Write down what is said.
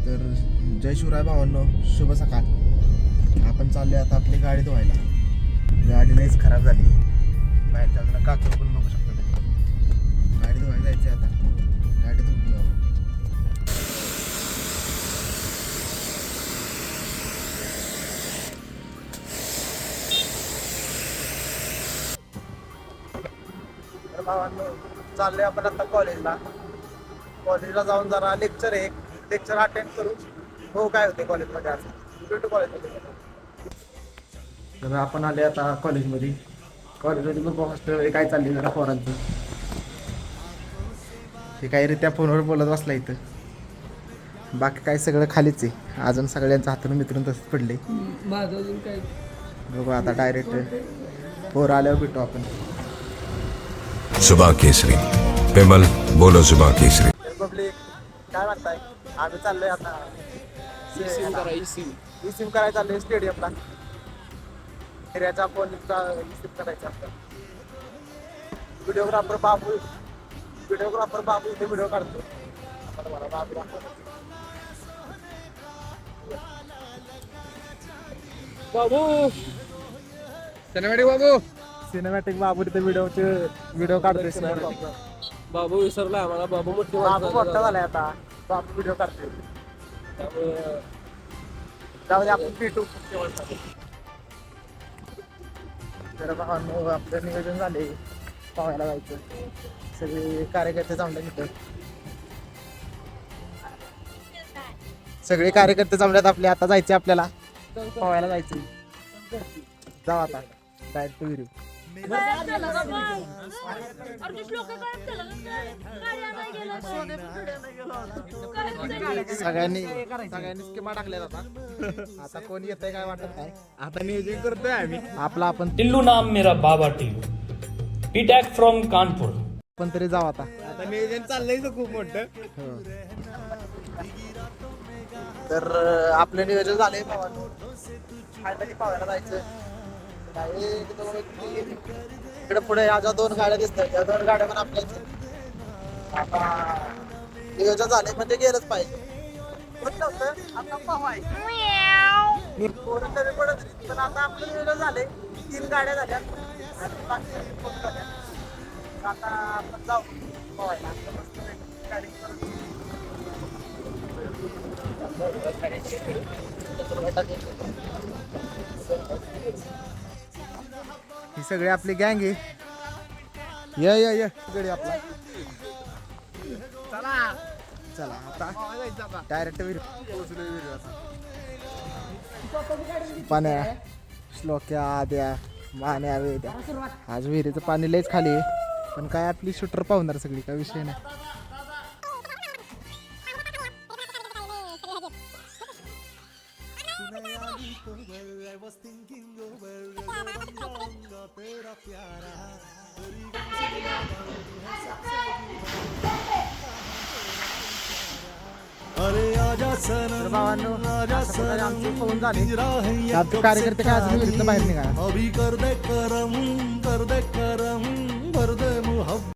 तर जय शिवराय भावांनो, शुभ सकाळ. आपण चाललोय आता आपली गाडी धुवायला. गाडी लईच खराब झाली. बाहेरच्या बाजूला काचवर पण बघू शकता तुम्ही. गाडी धुवायला जायची आता. गाडी धुवून घेऊ आपण. तर भावांनो, चाललोय आपण आता कॉलेजला जाऊन जरा लेक्चर अटेंड करू. हो, काय होते कॉलेजमध्ये आज भेटू कॉलेजमध्ये. तर आपण आले आता कॉलेजमध्ये मग हॉस्टेल काय चालले जरा पोरांचं. हे काही रे त्या फोनवर बोलत बसला इथं. बाकी काय सगळं खालीच आहे. अजून सगळ्यांचं हातून मित्रून तसंच पडले. बघू आता डायरेक्ट पोर आल्यावर भेटू आपण. जुबान केसरी पेमल बोलो जुबान केसरी. पब्लिक काय म्हणताय? आम्ही चाललोय आता सिम करायला चाललोय स्टेडियमला. हिऱ्याच्या फोनचा सिम करायचा असतं. व्हिडिओग्राफर बाबू इथे व्हिडिओ काढतो. बाबू सिनेमॅटिक बाबू इथे व्हिडिओ काढतोय. बाबू विसरला आम्हाला. बाबू बाबू मोठा झालाय आता. बाबू व्हिडिओ काढतोय. त्यामुळे जाऊ दे, आपण भेटू. तर भावांनो, आपलं नियोजन झाले पाहायला जायचं. सगळे कार्यकर्ते जमले तिथं. सगळे कार्यकर्ते जमल्यात आपले. आता जायचे आपल्याला पोहायला जायचं. जाऊ आता डायरेक्ट व्हिडिओ. सगळ्यांनी स्कीमा टाकल्यात आता कोण येतंय काय वाटत नाही. आता नियोजन करतोय आम्ही आपला. आपण टिल्लू नाम मेरा बाबा टिल्लू, बीटेक फ्रॉम कानपुर. पण तरी जाऊ आता. नियोजन चाललंय खूप मोठं. तर आपलं नियोजन झालंय भावांनो. फायनली पाहायला जायचं. इकडे पुढे या ज्या 2 गाड्या दिसतात त्या 2 गाड्या पण आपल्याच. आता नियोजन झाले म्हणजे गेलंच पाहिजे. पण आता आपलं नियोजन झाले. 3 गाड्या झाल्या आणि बाकी 4 झाल्या. आता आपण जाऊ पोहायला. गाडी ही सगळी आपली गँग आहे. या गडी आपला. चला आता डायरेक्ट पाण्या श्लोक्या आद्या मान्या वेद्या. आज विहिरीचं पाणी लयच खाली आहे. पण काय आपली शूटर पाहुणार सगळी, काय विषय नाही. तर भावांनो, आमचे फोन झाले. कार्यकर्ते काय अजून विहिरीतनं बाहेर निघाला.